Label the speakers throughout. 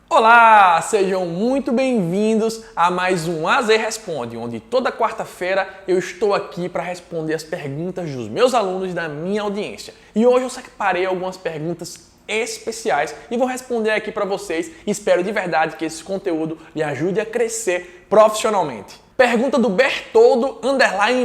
Speaker 1: Olá, sejam muito bem-vindos a mais um AZ Responde, onde toda quarta-feira eu estou aqui para responder as perguntas dos meus alunos da minha audiência. E hoje eu separei algumas perguntas especiais e vou responder aqui para vocês. Espero de verdade que esse conteúdo lhe ajude a crescer profissionalmente. Pergunta do Bertoldo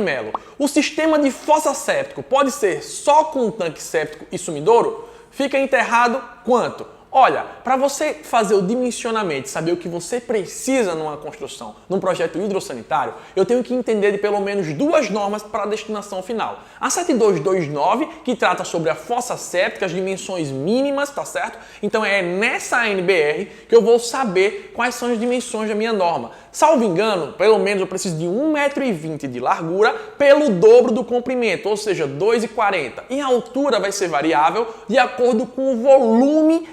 Speaker 1: Melo. O sistema de fossa séptico pode ser só com um tanque séptico e sumidouro? Fica enterrado quanto? Olha, para você fazer o dimensionamento, saber o que você precisa numa construção, num projeto hidrossanitário, eu tenho que entender de pelo menos duas normas para a destinação final. A 7229, que trata sobre a fossa séptica, as dimensões mínimas, tá certo? Então é nessa ANBR que eu vou saber quais são as dimensões da minha norma. Salvo engano, pelo menos eu preciso de 1,20 m de largura pelo dobro do comprimento, ou seja, 2,40 m. E a altura vai ser variável de acordo com o volume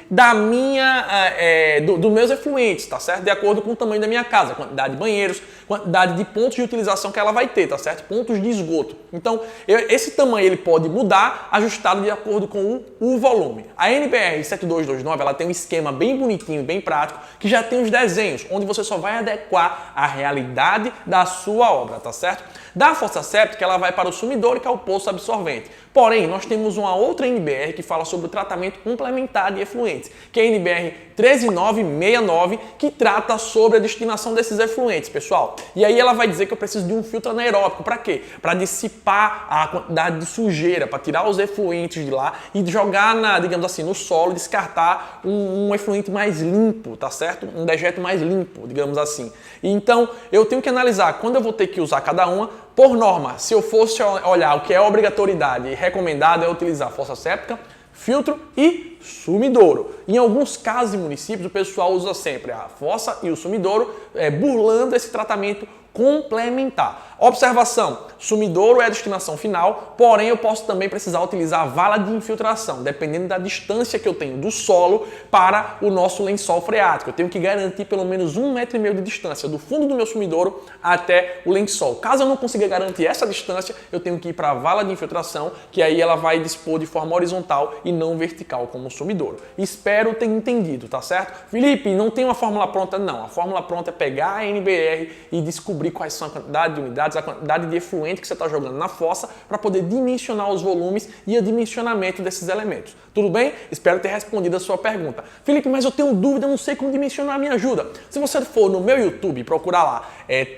Speaker 1: dos meus efluentes, tá certo? De acordo com o tamanho da minha casa, quantidade de banheiros, quantidade de pontos de utilização que ela vai ter, tá certo? Pontos de esgoto. Então, esse tamanho ele pode mudar, ajustado de acordo com o volume. A NBR 7229, ela tem um esquema bem bonitinho, bem prático, que já tem os desenhos, onde você só vai adequar a realidade da sua obra, tá certo? Da fossa séptica, ela vai para o sumidouro, que é o poço absorvente. Porém, nós temos uma outra NBR que fala sobre o tratamento complementar de efluentes, que é a NBR 13969, que trata sobre a destinação desses efluentes, pessoal. E aí ela vai dizer que eu preciso de um filtro anaeróbico. Para quê? Para dissipar a quantidade de sujeira, para tirar os efluentes de lá e jogar, digamos assim, no solo, descartar um efluente mais limpo, tá certo? Um dejeto mais limpo, digamos assim. Então, eu tenho que analisar quando eu vou ter que usar cada uma. Por norma, se eu fosse olhar o que é obrigatoriedade e recomendado é utilizar fossa séptica, filtro e sumidouro. Em alguns casos e municípios, o pessoal usa sempre a fossa e o sumidouro, burlando esse tratamento complementar. Observação: sumidouro é a destinação final, porém eu posso também precisar utilizar a vala de infiltração, dependendo da distância que eu tenho do solo para o nosso lençol freático. Eu tenho que garantir pelo menos 1,5 m de distância do fundo do meu sumidouro até o lençol. Caso eu não consiga garantir essa distância, eu tenho que ir para a vala de infiltração, que aí ela vai dispor de forma horizontal e não vertical, como o sumidouro. Espero ter entendido, tá certo? Felipe, não tem uma fórmula pronta? Não. A fórmula pronta é pegar a NBR e descobrir quais são a quantidade de unidades, a quantidade de efluente que você está jogando na fossa para poder dimensionar os volumes e o dimensionamento desses elementos. Tudo bem? Espero ter respondido a sua pergunta. Felipe, mas eu tenho dúvida, eu não sei como dimensionar, me ajuda. Se você for no meu YouTube e procurar lá,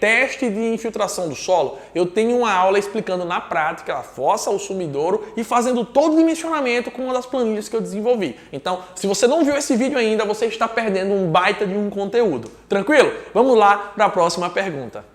Speaker 1: teste de infiltração do solo, eu tenho uma aula explicando na prática a fossa, o sumidouro e fazendo todo o dimensionamento com uma das planilhas que eu desenvolvi. Então, se você não viu esse vídeo ainda, você está perdendo um baita de um conteúdo. Tranquilo? Vamos lá para a próxima pergunta.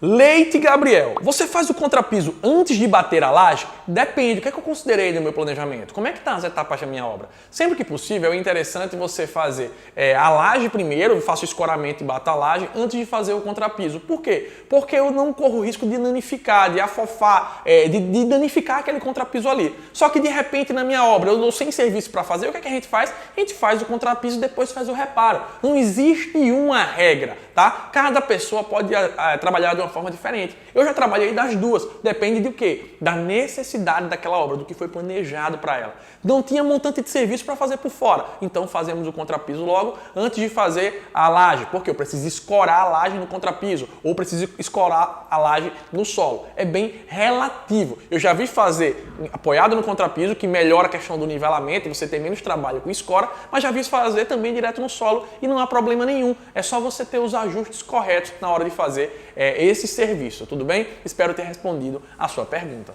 Speaker 1: Leite Gabriel, você faz o contrapiso antes de bater a laje? Depende, o que é que eu considerei no meu planejamento? Como é que estão as etapas da minha obra? Sempre que possível, é interessante você fazer a laje primeiro, eu faço o escoramento e bato a laje antes de fazer o contrapiso. Por quê? Porque eu não corro o risco de danificar, de afofar, de danificar aquele contrapiso ali. Só que de repente na minha obra eu estou sem serviço para fazer, o que é que a gente faz? A gente faz o contrapiso e depois faz o reparo. Não existe uma regra, tá? Cada pessoa pode trabalhar de uma forma diferente. Eu já trabalhei das duas. Depende do quê? Da necessidade daquela obra, do que foi planejado para ela. Não tinha montante de serviço para fazer por fora. Então fazemos o contrapiso logo antes de fazer a laje. Porque eu preciso escorar a laje no contrapiso ou preciso escorar a laje no solo. É bem relativo. Eu já vi fazer apoiado no contrapiso, que melhora a questão do nivelamento, você tem menos trabalho com escora, mas já vi fazer também direto no solo e não há problema nenhum. É só você ter os ajustes corretos na hora de fazer esse serviço, tudo bem? Espero ter respondido a sua pergunta.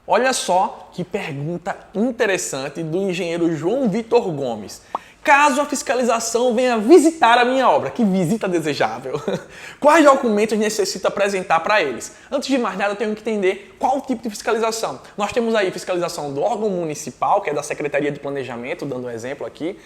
Speaker 1: Olha só que pergunta interessante do engenheiro João Vitor Gomes. Caso a fiscalização venha visitar a minha obra, que visita desejável, quais documentos necessito apresentar para eles? Antes de mais nada, eu tenho que entender qual tipo de fiscalização. Nós temos aí fiscalização do órgão municipal, que é da Secretaria de Planejamento, dando um exemplo aqui.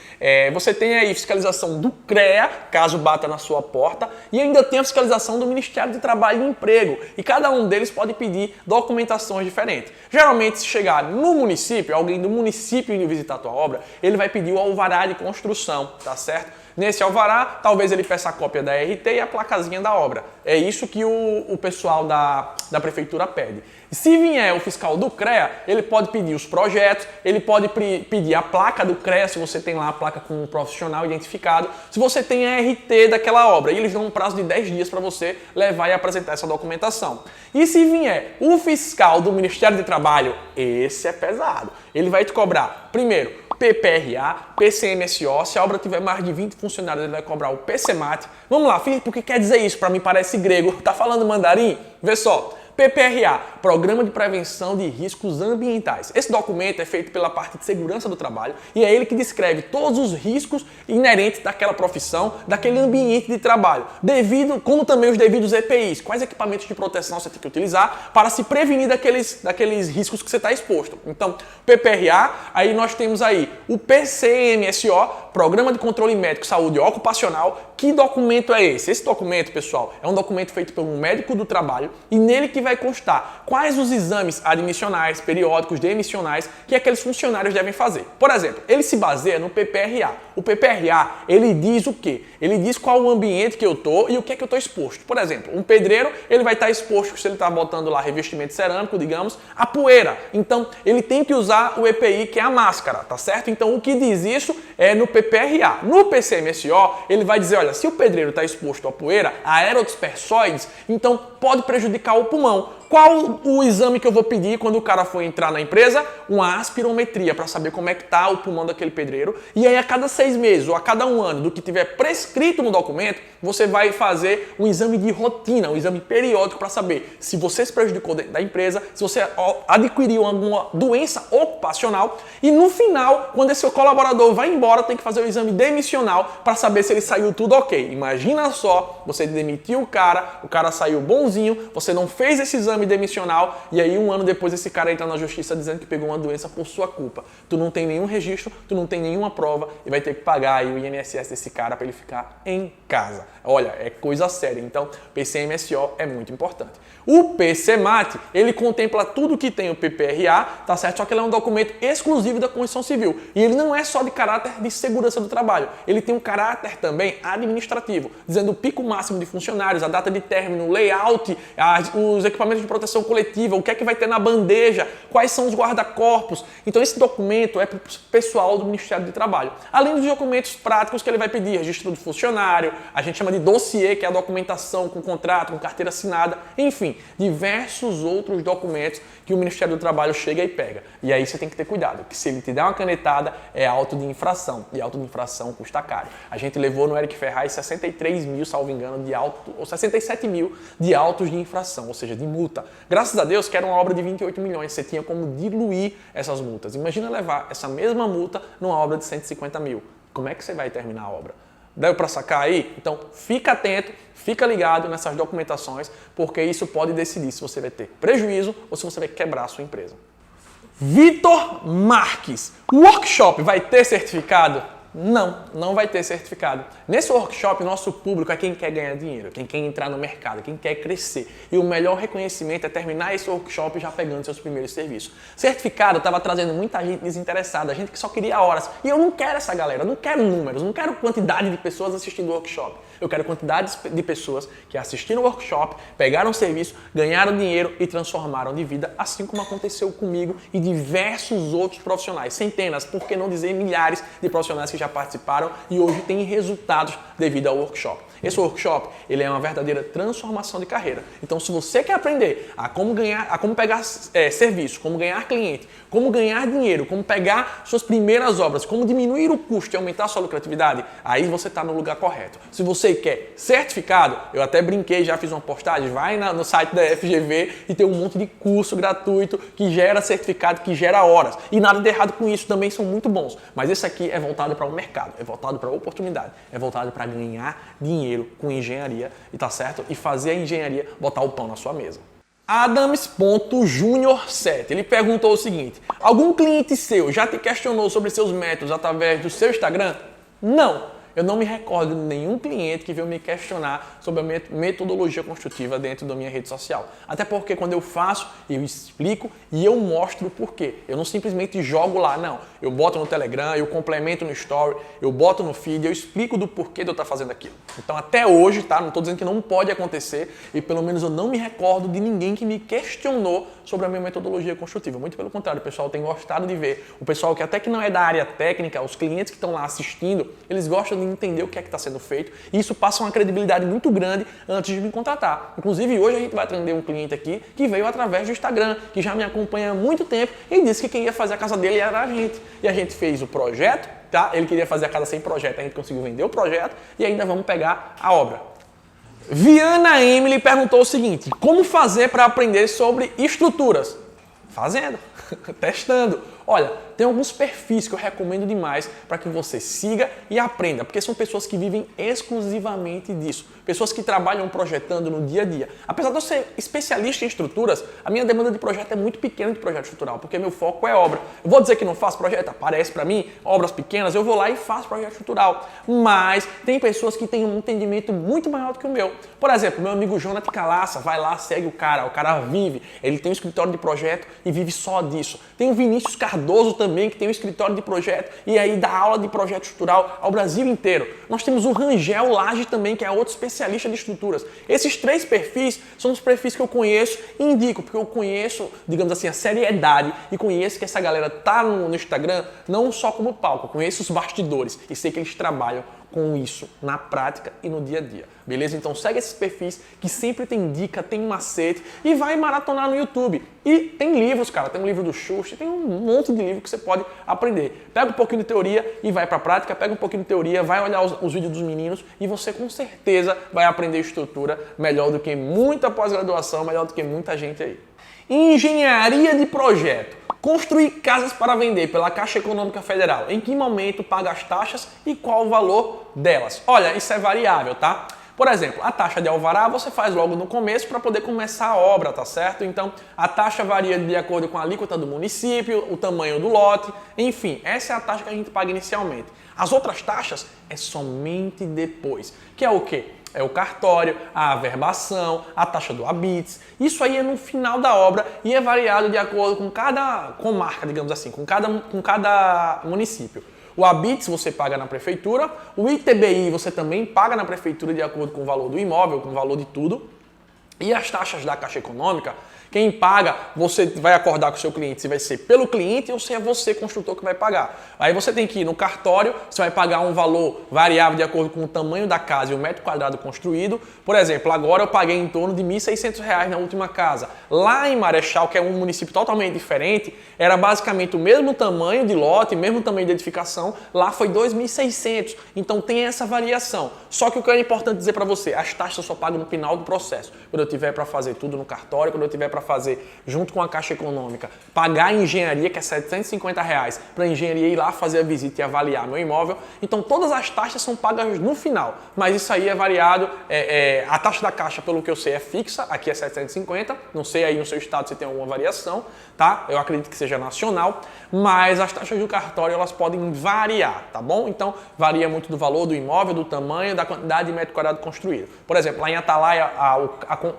Speaker 1: Você tem aí fiscalização do CREA, caso bata na sua porta, e ainda tem a fiscalização do Ministério de Trabalho e Emprego, e cada um deles pode pedir documentações diferentes. Geralmente, se chegar no município, alguém do município ir visitar a tua obra, ele vai pedir o alvará de construção construção, tá certo? Nesse alvará, talvez ele peça a cópia da RT e a placazinha da obra. É isso que o pessoal da prefeitura pede. Se vier o fiscal do CREA, ele pode pedir os projetos, ele pode pedir a placa do CREA, se você tem lá a placa com um profissional identificado, se você tem a RT daquela obra, e eles dão um prazo de 10 dias para você levar e apresentar essa documentação. E se vier o fiscal do Ministério do Trabalho, esse é pesado. Ele vai te cobrar, primeiro, PPRA, PCMSO, se a obra tiver mais de 20 funcionários, ele vai cobrar o PCMAT. Vamos lá, Felipe, o que quer dizer isso? Para mim parece grego. Tá falando mandarim? Vê só. PPRA, Programa de Prevenção de Riscos Ambientais. Esse documento é feito pela parte de segurança do trabalho e é ele que descreve todos os riscos inerentes daquela profissão, daquele ambiente de trabalho, como também os devidos EPIs, quais equipamentos de proteção você tem que utilizar para se prevenir daqueles riscos que você está exposto. Então, PPRA, aí nós temos aí o PCMSO, Programa de Controle Médico Saúde Ocupacional. Que documento é esse? Esse documento, pessoal, é um documento feito por um médico do trabalho e nele que vai constar quais os exames admissionais, periódicos, demissionais que aqueles funcionários devem fazer. Por exemplo, ele se baseia no PPRA. O PPRA, ele diz o quê? Ele diz qual o ambiente que eu tô e o que é que eu tô exposto. Por exemplo, um pedreiro, ele vai estar exposto, se ele está botando lá revestimento cerâmico, digamos, a poeira. Então, ele tem que usar o EPI, que é a máscara, tá certo? Então, o que diz isso é no PPRA. No PCMSO, ele vai dizer, olha, se o pedreiro está exposto à poeira, a aerodispersóides, então pode prejudicar o pulmão. Qual o exame que eu vou pedir quando o cara for entrar na empresa? Uma aspirometria, para saber como é que está o pulmão daquele pedreiro. E aí, a cada 6 meses ou a cada 1 ano, do que tiver prescrito no documento, você vai fazer um exame de rotina, um exame periódico para saber se você se prejudicou dentro da empresa, se você adquiriu alguma doença ocupacional. E no final, quando esse seu colaborador vai embora, tem que fazer o exame demissional para saber se ele saiu tudo ok. Imagina só, você demitiu o cara saiu bonzinho, você não fez esse exame demissional e aí 1 ano depois esse cara entra na justiça dizendo que pegou uma doença por sua culpa. Tu não tem nenhum registro, tu não tem nenhuma prova e vai ter que pagar aí o INSS desse cara para ele ficar em casa. Olha, é coisa séria. Então, PCMSO é muito importante. O PCMAT, ele contempla tudo que tem o PPRA, tá certo? Só que ele é um documento exclusivo da Constituição Civil. E ele não é só de caráter de segurança do trabalho. Ele tem um caráter também administrativo, dizendo o pico máximo de funcionários, a data de término, o layout, os equipamentos de proteção coletiva, o que é que vai ter na bandeja, quais são os guarda-corpos. Então esse documento é para o pessoal do Ministério do Trabalho. Além dos documentos práticos que ele vai pedir, registro do funcionário, a gente chama de dossiê, que é a documentação com contrato, com carteira assinada, enfim, diversos outros documentos que o Ministério do Trabalho chega e pega. E aí você tem que ter cuidado, que se ele te der uma canetada, é auto de infração, e auto de infração custa caro. A gente levou no Eric Ferraz 63 mil, salvo engano, de auto, ou 67 mil de autos de infração, ou seja, de multa. Graças a Deus que era uma obra de 28 milhões, você tinha como diluir essas multas. Imagina levar essa mesma multa numa obra de 150 mil. Como é que você vai terminar a obra? Deu para sacar aí? Então fica atento, fica ligado nessas documentações, porque isso pode decidir se você vai ter prejuízo ou se você vai quebrar a sua empresa. Vitor Marques, o workshop vai ter certificado? Não, não vai ter certificado. Nesse workshop, nosso público é quem quer ganhar dinheiro, quem quer entrar no mercado, quem quer crescer. E o melhor reconhecimento é terminar esse workshop já pegando seus primeiros serviços. Certificado estava trazendo muita gente desinteressada, gente que só queria horas. E eu não quero essa galera, eu não quero números, não quero quantidade de pessoas assistindo o workshop. Eu quero quantidade de pessoas que assistiram o workshop, pegaram o serviço, ganharam dinheiro e transformaram de vida, assim como aconteceu comigo e diversos outros profissionais. Centenas, por que não dizer milhares de profissionais que já participaram e hoje têm resultados devido ao workshop. Esse workshop, ele é uma verdadeira transformação de carreira. Então, se você quer aprender a como pegar serviço, como ganhar cliente, como ganhar dinheiro, como pegar suas primeiras obras, como diminuir o custo e aumentar a sua lucratividade, aí você está no lugar correto. Se você quer certificado, eu até brinquei, já fiz uma postagem, vai no site da FGV e tem um monte de curso gratuito que gera certificado, que gera horas. E nada de errado com isso, também são muito bons. Mas esse aqui é voltado para o mercado, é voltado para a oportunidade, é voltado para ganhar dinheiro com engenharia, e tá certo? E fazer a engenharia botar o pão na sua mesa. Adams.Junior7, ele perguntou o seguinte: algum cliente seu já te questionou sobre seus métodos através do seu Instagram? Não. Eu não me recordo de nenhum cliente que veio me questionar sobre a metodologia construtiva dentro da minha rede social. Até porque quando eu faço, eu explico e eu mostro o porquê. Eu não simplesmente jogo lá, não. Eu boto no Telegram, eu complemento no Story, eu boto no feed, eu explico do porquê de eu estar fazendo aquilo. Então até hoje, tá? Não estou dizendo que não pode acontecer e pelo menos eu não me recordo de ninguém que me questionou sobre a minha metodologia construtiva. Muito pelo contrário, o pessoal tem gostado de ver. O pessoal que até que não é da área técnica, os clientes que estão lá assistindo, eles gostam de entender o que é que está sendo feito e isso passa uma credibilidade muito grande antes de me contratar. Inclusive, hoje a gente vai atender um cliente aqui que veio através do Instagram, que já me acompanha há muito tempo e disse que quem ia fazer a casa dele era a gente. E a gente fez o projeto, tá? Ele queria fazer a casa sem projeto, a gente conseguiu vender o projeto e ainda vamos pegar a obra. Viana Emily perguntou o seguinte: como fazer para aprender sobre estruturas? Fazendo, testando. Olha, tem alguns perfis que eu recomendo demais para que você siga e aprenda, porque são pessoas que vivem exclusivamente disso. Pessoas que trabalham projetando no dia a dia. Apesar de eu ser especialista em estruturas, a minha demanda de projeto é muito pequena de projeto estrutural, porque meu foco é obra. Eu vou dizer que não faço projeto? Aparece para mim, obras pequenas, eu vou lá e faço projeto estrutural. Mas tem pessoas que têm um entendimento muito maior do que o meu. Por exemplo, meu amigo Jonathan Calaça, vai lá, segue o cara vive, ele tem um escritório de projeto e vive só disso. Tem o Vinícius Cardoso também, que tem um escritório de projeto e aí dá aula de projeto estrutural ao Brasil inteiro. Nós temos o Rangel Lage também, que é outro especialista de estruturas. Esses três perfis são os perfis que eu conheço e indico, porque eu conheço, digamos assim, a seriedade e conheço que essa galera tá no Instagram não só como palco, eu conheço os bastidores e sei que eles trabalham com isso na prática e no dia a dia, beleza? Então segue esses perfis que sempre tem dica, tem macete e vai maratonar no YouTube. E tem livros, cara, tem um livro do Schuster, tem um monte de livro que você pode aprender. Pega um pouquinho de teoria e vai para a prática, pega um pouquinho de teoria, vai olhar os vídeos dos meninos e você com certeza vai aprender estrutura melhor do que muita pós-graduação, melhor do que muita gente aí. Engenharia de projeto. Construir casas para vender pela Caixa Econômica Federal. Em que momento paga as taxas e qual o valor delas? Olha, isso é variável, tá? Por exemplo, a taxa de alvará você faz logo no começo para poder começar a obra, tá certo? Então, a taxa varia de acordo com a alíquota do município, o tamanho do lote, enfim, essa é a taxa que a gente paga inicialmente. As outras taxas é somente depois, que é o quê? É o cartório, a averbação, a taxa do habite. Isso aí é no final da obra e é variado de acordo com cada comarca, digamos assim, com cada município. O habite você paga na prefeitura, o ITBI você também paga na prefeitura de acordo com o valor do imóvel, com o valor de tudo. E as taxas da Caixa Econômica, quem paga, você vai acordar com o seu cliente se vai ser pelo cliente ou se é você, construtor, que vai pagar. Aí você tem que ir no cartório, você vai pagar um valor variável de acordo com o tamanho da casa e o metro quadrado construído. Por exemplo, agora eu paguei em torno de R$ 1.600 na última casa. Lá em Marechal, que é um município totalmente diferente, era basicamente o mesmo tamanho de lote, mesmo tamanho de edificação, lá foi R$ 2.600. Então tem essa variação. Só que o que é importante dizer para você, as taxas eu só pago no final do processo. Quando eu tiver para fazer tudo no cartório, quando eu tiver para fazer junto com a Caixa Econômica, pagar a engenharia, que é R$ 750, para a engenharia ir lá fazer a visita e avaliar meu imóvel. Então todas as taxas são pagas no final, mas isso aí é variado. A taxa da Caixa, pelo que eu sei, é fixa, aqui é 750, não sei aí no seu estado se tem alguma variação, tá? Eu acredito que seja nacional, mas as taxas do cartório elas podem variar, tá bom? Então varia muito do valor do imóvel, do tamanho, da quantidade de metro quadrado construído. Por exemplo, lá em Atalaia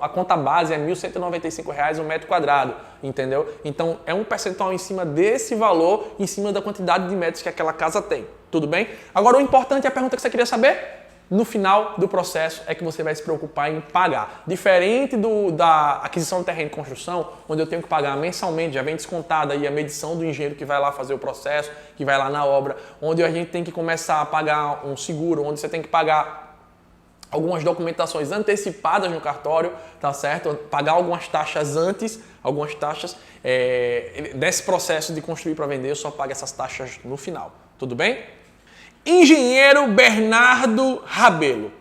Speaker 1: a conta base é R$ 1.195 um metro quadrado, entendeu? Então é um percentual em cima desse valor, em cima da quantidade de metros que aquela casa tem, tudo bem? Agora o importante é a pergunta que você queria saber. No final do processo é que você vai se preocupar em pagar. Diferente da aquisição de terreno e construção, onde eu tenho que pagar mensalmente, já vem descontada aí a medição do engenheiro que vai lá fazer o processo, que vai lá na obra, onde a gente tem que começar a pagar um seguro, onde você tem que pagar algumas documentações antecipadas no cartório, tá certo? Pagar algumas taxas antes, desse processo de construir para vender, eu só pago essas taxas no final, tudo bem? Engenheiro Bernardo Rabelo.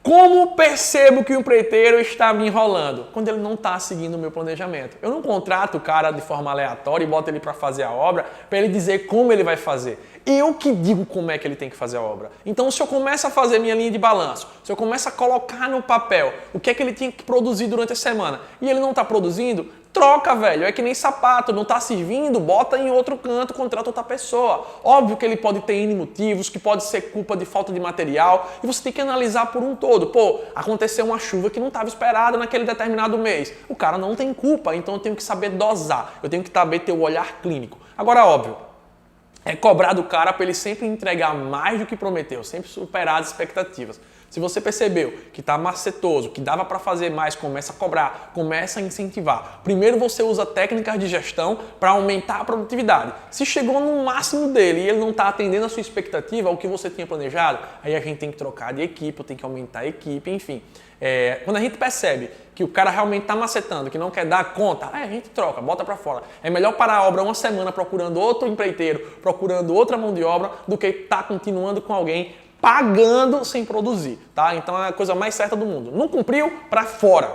Speaker 1: Como percebo que o empreiteiro está me enrolando? Quando ele não está seguindo o meu planejamento. Eu não contrato o cara de forma aleatória e boto ele para fazer a obra para ele dizer como ele vai fazer. Eu que digo como é que ele tem que fazer a obra. Então, se eu começo a fazer minha linha de balanço, se eu começo a colocar no papel o que é que ele tinha que produzir durante a semana e ele não está produzindo, troca, velho. É que nem sapato, não está servindo, bota em outro canto, contrata outra pessoa. Óbvio que ele pode ter N motivos, que pode ser culpa de falta de material, e você tem que analisar por um todo. Pô, aconteceu uma chuva que não estava esperada naquele determinado mês. O cara não tem culpa, então eu tenho que saber dosar, eu tenho que saber ter o olhar clínico. Agora, óbvio, é cobrar do cara para ele sempre entregar mais do que prometeu, sempre superar as expectativas. Se você percebeu que está macetoso, que dava para fazer mais, começa a cobrar, começa a incentivar. Primeiro você usa técnicas de gestão para aumentar a produtividade. Se chegou no máximo dele e ele não está atendendo a sua expectativa, ao que você tinha planejado, aí a gente tem que trocar de equipe, tem que aumentar a equipe, enfim. Quando a gente percebe que o cara realmente está macetando, que não quer dar conta, a gente troca, bota para fora. É melhor parar a obra uma semana procurando outro empreiteiro, procurando outra mão de obra, do que estar continuando com alguém pagando sem produzir, tá? Então é a coisa mais certa do mundo. Não cumpriu? Para fora.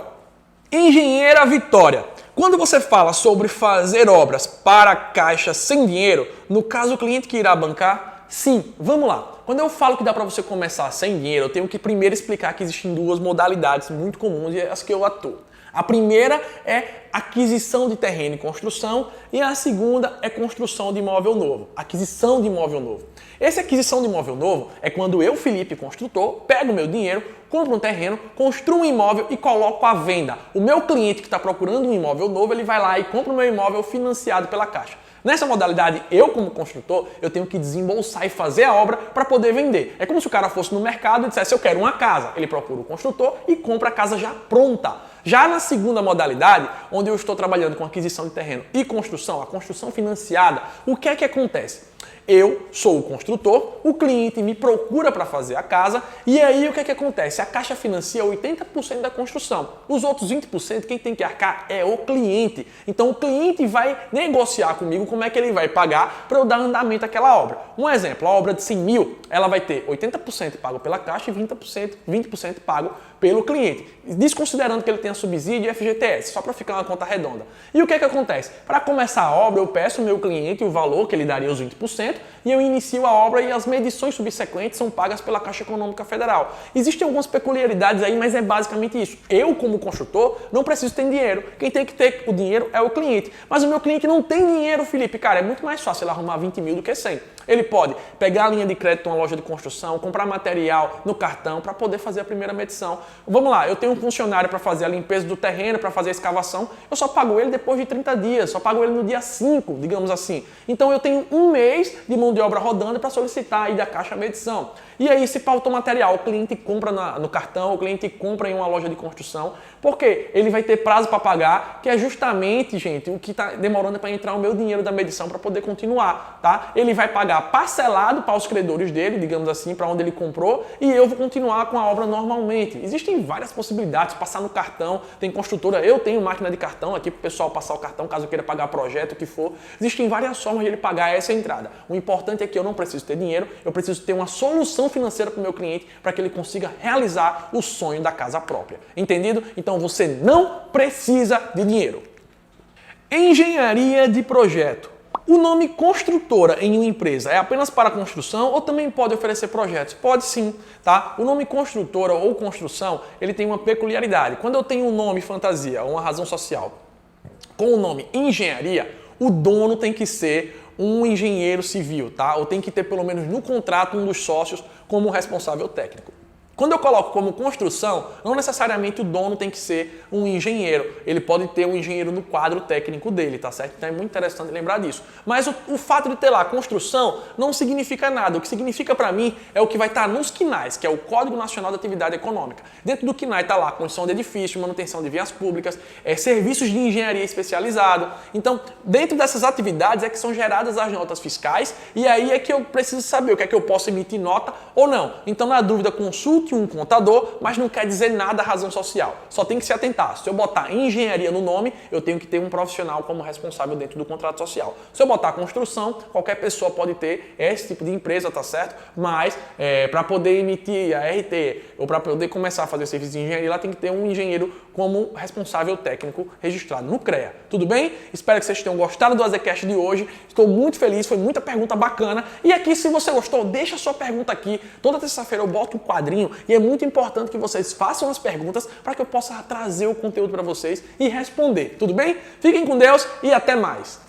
Speaker 1: Engenheira Vitória. Quando você fala sobre fazer obras para a caixa sem dinheiro, no caso o cliente que irá bancar, sim, vamos lá. Quando eu falo que dá para você começar sem dinheiro, eu tenho que primeiro explicar que existem duas modalidades muito comuns e as que eu atuo. A primeira é aquisição de terreno e construção e a segunda é construção de imóvel novo, aquisição de imóvel novo. Essa aquisição de imóvel novo é quando eu, Felipe, construtor, pego meu dinheiro, compro um terreno, construo um imóvel e coloco à venda. O meu cliente que está procurando um imóvel novo, ele vai lá e compra o meu imóvel financiado pela Caixa. Nessa modalidade, eu como construtor, eu tenho que desembolsar e fazer a obra para poder vender. É como se o cara fosse no mercado e dissesse, eu quero uma casa. Ele procura o construtor e compra a casa já pronta. Já na segunda modalidade, onde eu estou trabalhando com aquisição de terreno e construção, a construção financiada, o que é que acontece? Eu sou o construtor, o cliente me procura para fazer a casa e aí o que é que acontece? A Caixa financia 80% da construção. Os outros 20% quem tem que arcar é o cliente. Então o cliente vai negociar comigo como é que ele vai pagar para eu dar andamento àquela obra. Um exemplo, a obra de 100 mil, ela vai ter 80% pago pela Caixa e 20% pago pelo cliente, desconsiderando que ele tenha subsídio e FGTS, só para ficar uma conta redonda. E o que é que acontece? Para começar a obra, eu peço ao meu cliente o valor que ele daria os 20% e eu inicio a obra e as medições subsequentes são pagas pela Caixa Econômica Federal. Existem algumas peculiaridades aí, mas é basicamente isso. Eu, como construtor, não preciso ter dinheiro. Quem tem que ter o dinheiro é o cliente. Mas o meu cliente não tem dinheiro, Felipe. Cara, é muito mais fácil ele arrumar 20 mil do que 100. Ele pode pegar a linha de crédito numa loja de construção, comprar material no cartão para poder fazer a primeira medição. Vamos lá, eu tenho um funcionário para fazer a limpeza do terreno, para fazer a escavação, eu só pago ele depois de 30 dias, só pago ele no dia 5, digamos assim. Então eu tenho um mês de mão de obra rodando para solicitar aí da Caixa a medição. E aí, se faltou material, o cliente compra no cartão, o cliente compra em uma loja de construção, porque ele vai ter prazo para pagar, que é justamente, gente, o que está demorando para entrar o meu dinheiro da medição para poder continuar, tá? Ele vai pagar parcelado para os credores dele, digamos assim, para onde ele comprou, e eu vou continuar com a obra normalmente. Existem várias possibilidades, passar no cartão, tem construtora, eu tenho máquina de cartão aqui para o pessoal passar o cartão, caso queira pagar projeto, o que for. Existem várias formas de ele pagar essa entrada. O importante é que eu não preciso ter dinheiro, eu preciso ter uma solução financeira para o meu cliente para que ele consiga realizar o sonho da casa própria. Entendido? Então você não precisa de dinheiro. Engenharia de projeto. O nome construtora em uma empresa é apenas para construção ou também pode oferecer projetos? Pode sim, tá? O nome construtora ou construção, ele tem uma peculiaridade. Quando eu tenho um nome fantasia, uma razão social, com o nome engenharia, o dono tem que ser um engenheiro civil, tá? Ou tem que ter pelo menos no contrato um dos sócios como responsável técnico. Quando eu coloco como construção, não necessariamente o dono tem que ser um engenheiro. Ele pode ter um engenheiro no quadro técnico dele, tá certo? Então é muito interessante lembrar disso. Mas o fato de ter lá construção não significa nada. O que significa para mim é o que vai estar nos CNAEs, que é o Código Nacional de Atividade Econômica. Dentro do CNAE está lá construção de edifício, manutenção de vias públicas, serviços de engenharia especializado. Então, dentro dessas atividades é que são geradas as notas fiscais e aí é que eu preciso saber o que é que eu posso emitir nota ou não. Então, na dúvida, consulte um contador, mas não quer dizer nada a razão social. Só tem que se atentar. Se eu botar engenharia no nome, eu tenho que ter um profissional como responsável dentro do contrato social. Se eu botar construção, qualquer pessoa pode ter esse tipo de empresa, tá certo? Mas para poder emitir a RT ou para poder começar a fazer serviço de engenharia, lá tem que ter um engenheiro como responsável técnico registrado no CREA. Tudo bem? Espero que vocês tenham gostado do AZCast de hoje. Estou muito feliz, foi muita pergunta bacana. E aqui, se você gostou, deixa a sua pergunta aqui. Toda terça-feira eu boto um quadrinho e é muito importante que vocês façam as perguntas para que eu possa trazer o conteúdo para vocês e responder. Tudo bem? Fiquem com Deus e até mais.